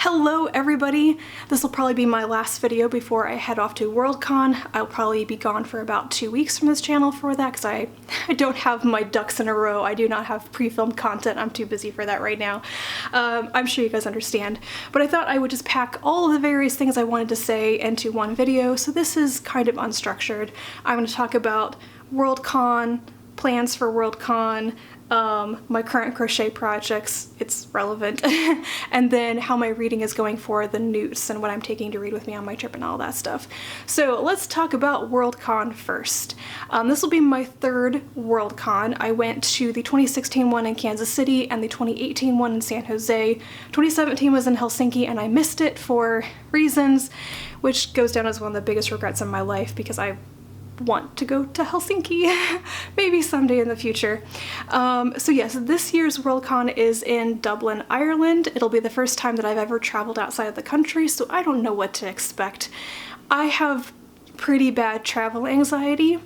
Hello everybody! This will probably be my last video before I head off to WorldCon. I'll probably be gone for about 2 weeks from this channel for that because I don't have my ducks in a row. I do not have pre-filmed content. I'm too busy for that right now. I'm sure you guys understand. But I thought I would just pack all of the various things I wanted to say into one video, so this is kind of unstructured. I'm going to talk about WorldCon, plans for WorldCon, my current crochet projects, it's relevant, and then how my reading is going for the NEWTs and what I'm taking to read with me on my trip and all that stuff. So let's talk about WorldCon first. This will be my third WorldCon. I went to the 2016 one in Kansas City and the 2018 one in San Jose. 2017 was in Helsinki and I missed it for reasons, which goes down as one of the biggest regrets in my life because I want to go to Helsinki maybe someday in the future. So yes, this year's WorldCon is in Dublin, Ireland. It'll be the first time that I've ever traveled outside of the country, so I don't know what to expect. I have pretty bad travel anxiety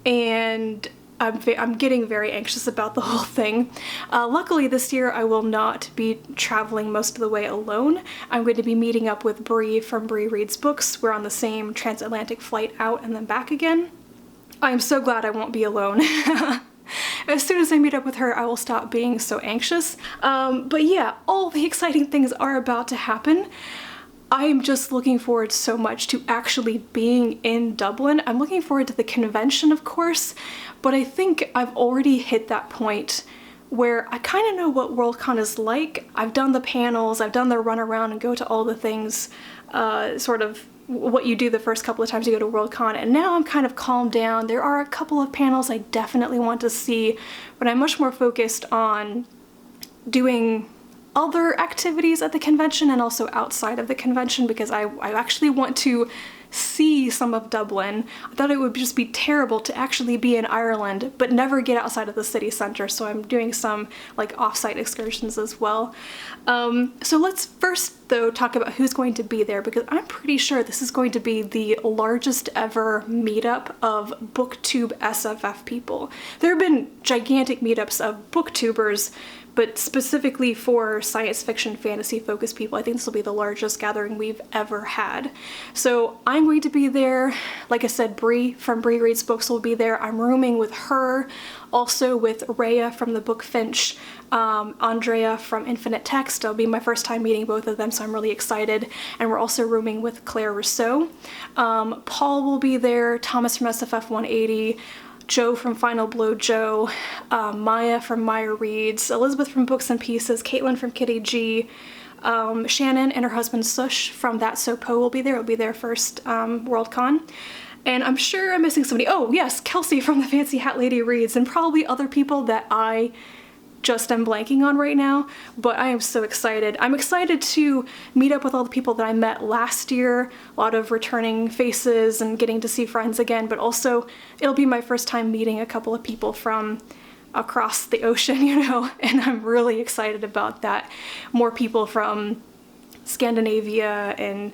and I'm getting very anxious about the whole thing. Luckily this year I will not be traveling most of the way alone. I'm going to be meeting up with Bree from Bree Reads Books. We're on the same transatlantic flight out and then back again. I am so glad I won't be alone. As soon as I meet up with her, I will stop being so anxious. But yeah, all the exciting things are about to happen. I am just looking forward so much to actually being in Dublin. I'm looking forward to the convention, of course, but I think I've already hit that point where I kind of know what WorldCon is like. I've done the panels, I've done the run around and go to all the things, sort of what you do the first couple of times you go to WorldCon, and now I'm kind of calmed down. There are a couple of panels I definitely want to see, but I'm much more focused on doing other activities at the convention and also outside of the convention because I actually want to see some of Dublin. I thought it would just be terrible to actually be in Ireland but never get outside of the city center, so I'm doing some like off-site excursions as well. So let's first though talk about who's going to be there because I'm pretty sure this is going to be the largest ever meetup of BooktubeSFF people. There have been gigantic meetups of booktubers, but specifically for science fiction, fantasy focused people, I think this will be the largest gathering we've ever had. So I'm going to be there. Like I said, Bree from Bree Reads Books will be there. I'm rooming with her, also with Rhea from the Book Finch, Andrea from Infinite Text. It'll be my first time meeting both of them, so I'm really excited. And we're also rooming with Claire Rousseau. Paul will be there, Thomas from SFF 180, Joe from Final Blow Joe, Maya from Maya Reads, Elizabeth from Books and Pieces, Caitlin from Kitty G, Shannon and her husband Sush from That's So Poe will be there. It'll be their first WorldCon. And I'm sure I'm missing somebody. Oh yes, Kelsey from the Fancy Hat Lady Reads, and probably other people that I just am blanking on right now, but I am so excited. I'm excited to meet up with all the people that I met last year, a lot of returning faces and getting to see friends again, but also it'll be my first time meeting a couple of people from across the ocean, you know, and I'm really excited about that. More people from Scandinavia and,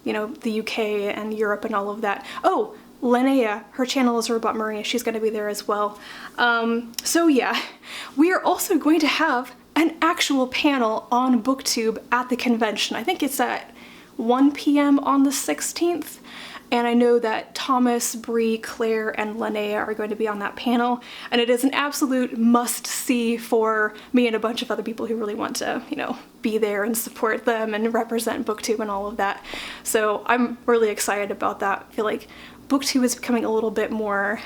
you know, the UK and Europe and all of that. Oh, Linnea, her channel is Robot Maria, she's going to be there as well. So yeah, we are also going to have an actual panel on BookTube at the convention. I think it's at 1 p.m. on the 16th, and I know that Thomas, Bree, Claire, and Linnea are going to be on that panel, and it is an absolute must-see for me and a bunch of other people who really want to, you know, be there and support them and represent BookTube and all of that. So I'm really excited about that. I feel like BookTube is becoming a little bit more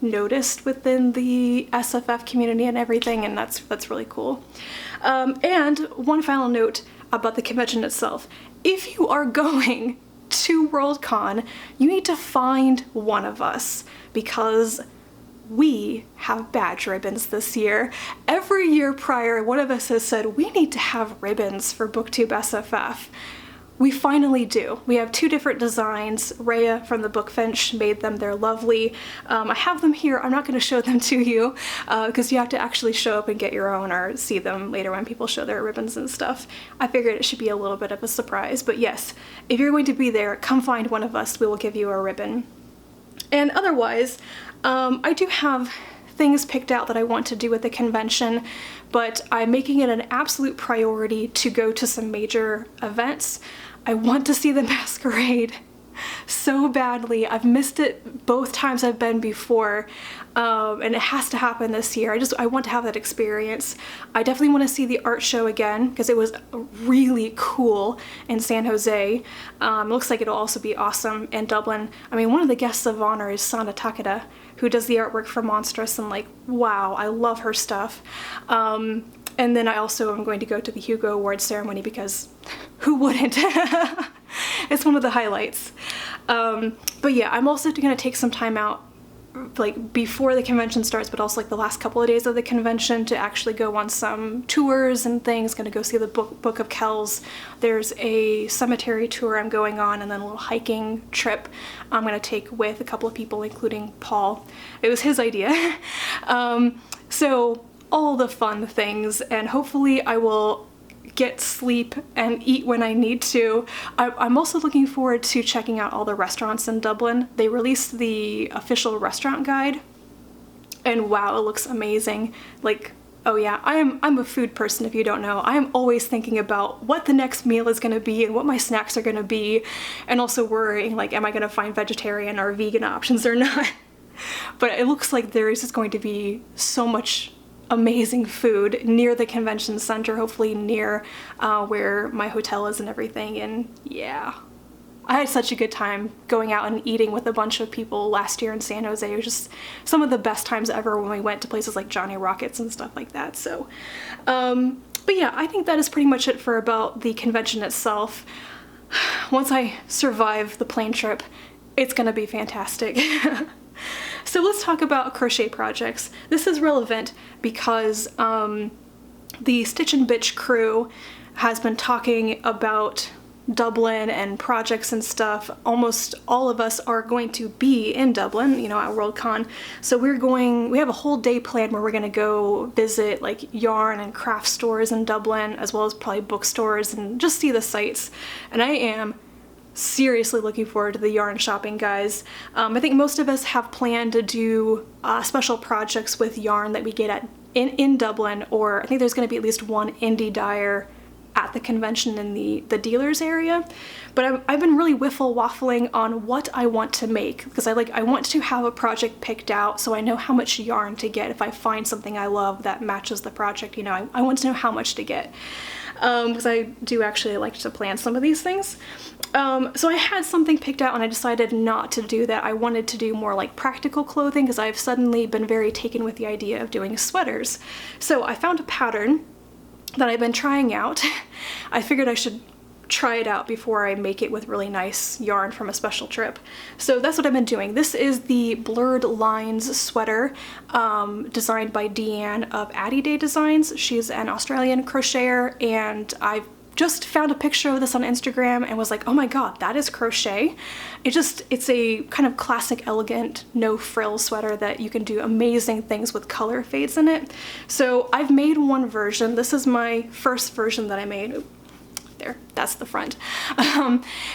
noticed within the SFF community and everything, and that's really cool. And one final note about the convention itself. If you are going to WorldCon, you need to find one of us because we have badge ribbons this year. Every year prior, one of us has said we need to have ribbons for BooktubeSFF. We finally do. We have 2 different designs. Rhea from the Book Finch made them. They're lovely. I have them here. I'm not going to show them to you because you have to actually show up and get your own or see them later when people show their ribbons and stuff. I figured it should be a little bit of a surprise, but yes, if you're going to be there, come find one of us. We will give you a ribbon. And otherwise, I do have things picked out that I want to do at the convention, but I'm making it an absolute priority to go to some major events. I want to see the masquerade so badly. I've missed it both times I've been before, and it has to happen this year. I want to have that experience. I definitely want to see the art show again because it was really cool in San Jose. It looks like it'll also be awesome in Dublin. I mean, one of the guests of honor is Sana Takeda, who does the artwork for Monstrous, and like, wow, I love her stuff. And then I also am going to go to the Hugo Awards ceremony because who wouldn't? It's one of the highlights. But yeah, I'm also going to take some time out like before the convention starts, but also like the last couple of days of the convention to actually go on some tours and things. Going to go see the Book of Kells. There's a cemetery tour I'm going on, and then a little hiking trip I'm going to take with a couple of people, including Paul. It was his idea. So all the fun things, and hopefully I will get sleep and eat when I need to. I'm also looking forward to checking out all the restaurants in Dublin. They released the official restaurant guide, and wow, it looks amazing. Like, oh yeah, I'm a food person if you don't know. I'm always thinking about what the next meal is going to be and what my snacks are going to be, and also worrying like, am I going to find vegetarian or vegan options or not? But it looks like there is just going to be so much amazing food near the convention center, hopefully near where my hotel is and everything. And yeah, I had such a good time going out and eating with a bunch of people last year in San Jose. It was just some of the best times ever when we went to places like Johnny Rockets and stuff like that. So but yeah, I think that is pretty much it for about the convention itself. Once I survive the plane trip, it's gonna be fantastic. So let's talk about crochet projects. This is relevant because the Stitch and Bitch crew has been talking about Dublin and projects and stuff. Almost all of us are going to be in Dublin, you know, at WorldCon. So we have a whole day planned where we're gonna go visit like yarn and craft stores in Dublin, as well as probably bookstores, and just see the sights. And I am seriously looking forward to the yarn shopping, guys. I think most of us have planned to do special projects with yarn that we get in Dublin, or I think there's going to be at least one indie dyer at the convention in the dealers area. But I've been really waffling on what I want to make, because I want to have a project picked out so I know how much yarn to get if I find something I love that matches the project. You know, I want to know how much to get, because I do actually like to plan some of these things. So I had something picked out and I decided not to do that. I wanted to do more like practical clothing because I've suddenly been very taken with the idea of doing sweaters. So I found a pattern that I've been trying out. I figured I should try it out before I make it with really nice yarn from a special trip. So that's what I've been doing. This is the Blurred Lines sweater, designed by Deanne of Addie Day Designs. She's an Australian crocheter, and I've just found a picture of this on Instagram and was like, oh my god, that is crochet. It's a kind of classic, elegant, no frill sweater that you can do amazing things with color fades in it. So I've made one version. This is my first version that I made. Oop, there, that's the front.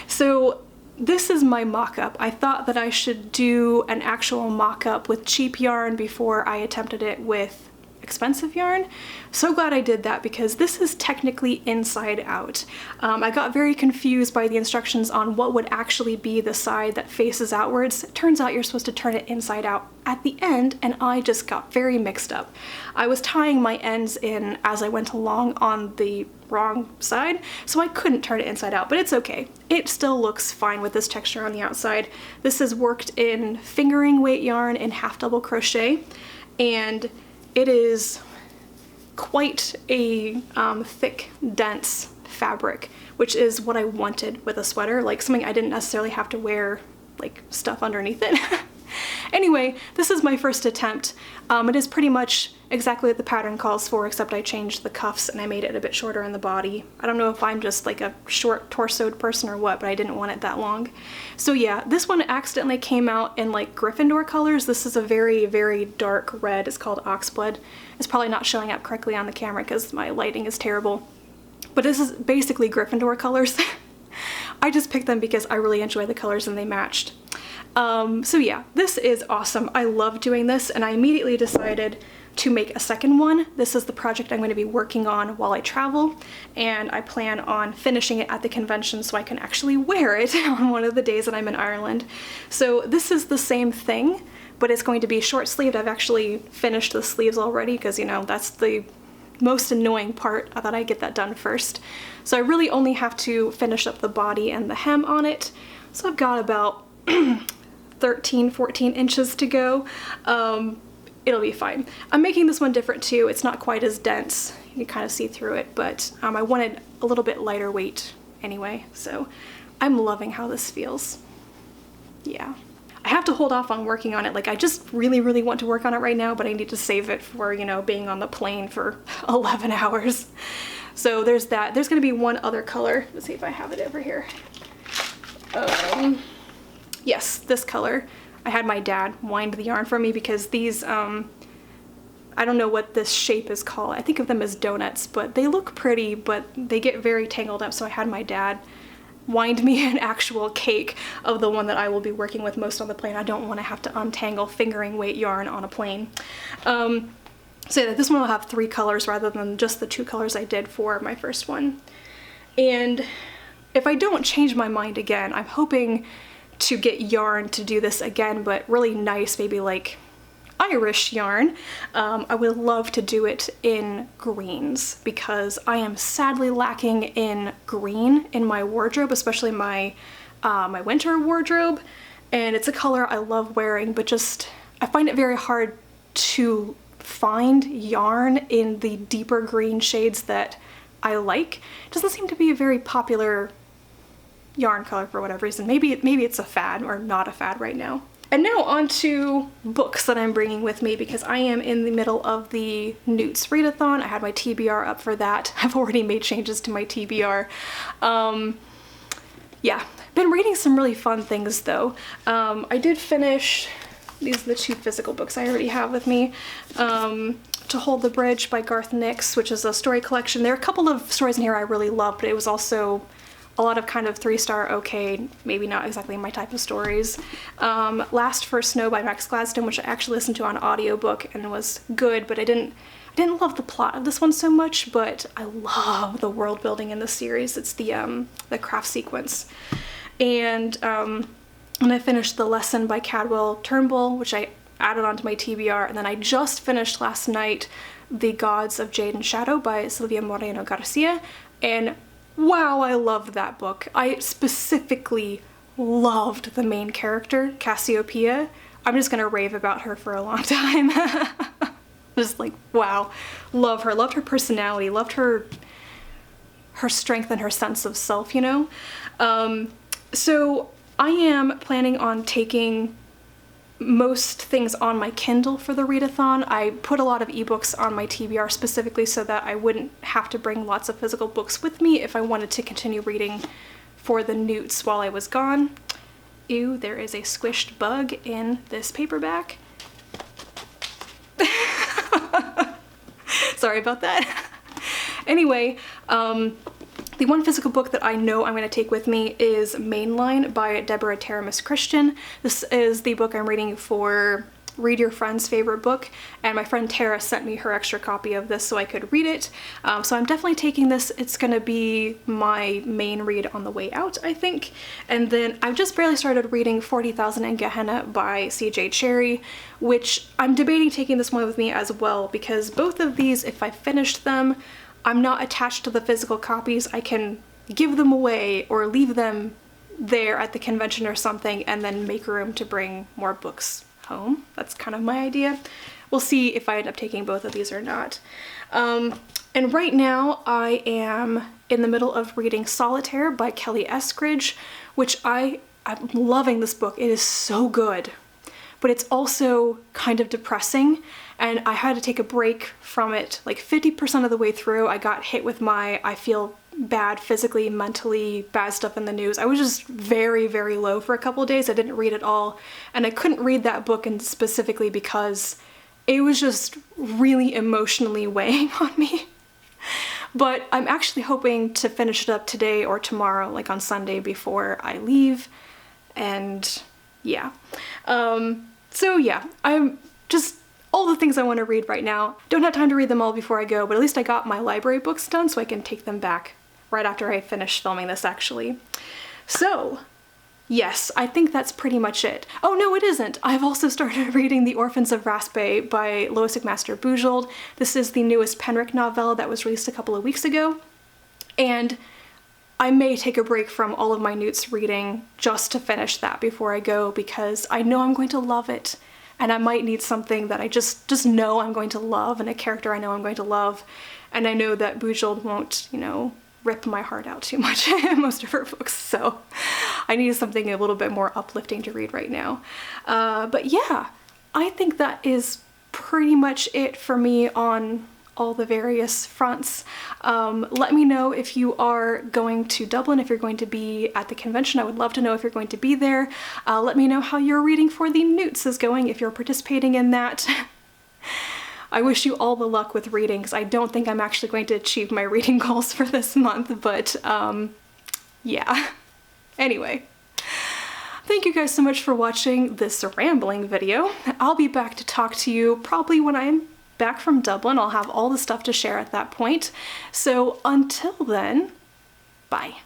So this is my mock-up. I thought that I should do an actual mock-up with cheap yarn before I attempted it with expensive yarn. So glad I did that, because this is technically inside out. I got very confused by the instructions on what would actually be the side that faces outwards. It turns out you're supposed to turn it inside out at the end, and I just got very mixed up. I was tying my ends in as I went along on the wrong side, so I couldn't turn it inside out, but it's okay. It still looks fine with this texture on the outside. This is worked in fingering weight yarn in half double crochet, and it is quite a thick, dense fabric, which is what I wanted with a sweater, like something I didn't necessarily have to wear like stuff underneath it. Anyway, this is my first attempt. It is pretty much exactly what the pattern calls for, except I changed the cuffs and I made it a bit shorter in the body. I don't know if I'm just like a short torsoed person or what, but I didn't want it that long. So yeah, this one accidentally came out in like Gryffindor colors. This is a very, very dark red. It's called Oxblood. It's probably not showing up correctly on the camera because my lighting is terrible. But this is basically Gryffindor colors. I just picked them because I really enjoy the colors and they matched. So yeah, this is awesome. I love doing this, and I immediately decided to make a second one. This is the project I'm going to be working on while I travel, and I plan on finishing it at the convention so I can actually wear it on one of the days that I'm in Ireland. So this is the same thing, but it's going to be short sleeved. I've actually finished the sleeves already because, you know, that's the most annoying part. I thought I'd get that done first. So I really only have to finish up the body and the hem on it. So I've got about 13, 14 inches to go. It'll be fine. I'm making this one different too. It's not quite as dense. You can kind of see through it, but I wanted a little bit lighter weight anyway, so I'm loving how this feels. Yeah. I have to hold off on working on it. Like, I just really, really want to work on it right now, but I need to save it for, you know, being on the plane for 11 hours. So there's that. There's gonna be one other color. Let's see if I have it over here. Yes, this color. I had my dad wind the yarn for me because these, I don't know what this shape is called. I think of them as donuts, but they look pretty, but they get very tangled up. So I had my dad wind me an actual cake of the one that I will be working with most on the plane. I don't want to have to untangle fingering weight yarn on a plane. So yeah, this one will have 3 colors rather than just the 2 colors I did for my first one. And if I don't change my mind again, I'm hoping to get yarn to do this again, but really nice, maybe like Irish yarn. I would love to do it in greens because I am sadly lacking in green in my wardrobe, especially my my winter wardrobe, and it's a color I love wearing, but just I find it very hard to find yarn in the deeper green shades that I like. It doesn't seem to be a very popular yarn color for whatever reason. Maybe it's a fad or not a fad right now. And now on to books that I'm bringing with me because I am in the middle of the NEWTs readathon. I had my TBR up for that. I've already made changes to my TBR. Yeah, been reading some really fun things though. I did finish, these are the 2 physical books I already have with me. To Hold the Bridge by Garth Nix, which is a story collection. There are a couple of stories in here I really loved, but it was also a lot of kind of 3-star okay, maybe not exactly my type of stories. Last for Snow by Max Gladstone, which I actually listened to on audiobook and was good, but I didn't love the plot of this one so much, but I love the world building in the series. It's the craft sequence. And I finished The Lesson by Cadwell Turnbull, which I added onto my TBR, and then I just finished last night The Gods of Jade and Shadow by Silvia Moreno Garcia, and wow, I loved that book. I specifically loved the main character, Cassiopeia. I'm just gonna rave about her for a long time. Just like, wow, love her, loved her personality, loved her strength and her sense of self, you know? So I am planning on taking most things on my Kindle for the readathon. I put a lot of ebooks on my TBR specifically so that I wouldn't have to bring lots of physical books with me if I wanted to continue reading for the NEWTs while I was gone. Ew, there is a squished bug in this paperback. Sorry about that. Anyway, the one physical book that I know I'm going to take with me is Mainline by Deborah Taramis Christian. This is the book I'm reading for Read Your Friend's Favorite Book, and my friend Tara sent me her extra copy of this so I could read it. So I'm definitely taking this. It's going to be my main read on the way out, I think. And then I've just barely started reading 40,000 in Gehenna by C.J. Cherryh, which I'm debating taking this one with me as well, because both of these, if I finished them, I'm not attached to the physical copies. I can give them away or leave them there at the convention or something and then make room to bring more books home. That's kind of my idea. We'll see if I end up taking both of these or not. And right now I am in the middle of reading Solitaire by Kelly Eskridge, which I'm loving this book. It is so good, but it's also kind of depressing, and I had to take a break from it like 50% of the way through. I got hit with my I feel bad physically, mentally, bad stuff in the news. I was just very, very low for a couple of days. I didn't read at all, and I couldn't read that book specifically because it was just really emotionally weighing on me. But I'm actually hoping to finish it up today or tomorrow, like on Sunday before I leave, and yeah. So yeah, I'm just all the things I want to read right now. Don't have time to read them all before I go, but at least I got my library books done so I can take them back right after I finish filming this, actually. So yes, I think that's pretty much it. Oh no, it isn't. I've also started reading The Orphans of Raspe by Lois McMaster Bujold. This is the newest Penric novel that was released a couple of weeks ago, and I may take a break from all of my NEWTs reading just to finish that before I go, because I know I'm going to love it, and I might need something that I just know I'm going to love, and a character I know I'm going to love, and I know that Bujold won't, you know, rip my heart out too much in most of her books, so I need something a little bit more uplifting to read right now. But yeah, I think that is pretty much it for me on all the various fronts. Let me know if you are going to Dublin, if you're going to be at the convention. I would love to know if you're going to be there. Let me know how your reading for the NEWTs is going, if you're participating in that. I wish you all the luck with reading, because I don't think I'm actually going to achieve my reading goals for this month, but yeah. Anyway, thank you guys so much for watching this rambling video. I'll be back to talk to you probably when I'm back from Dublin. I'll have all the stuff to share at that point. So until then, bye.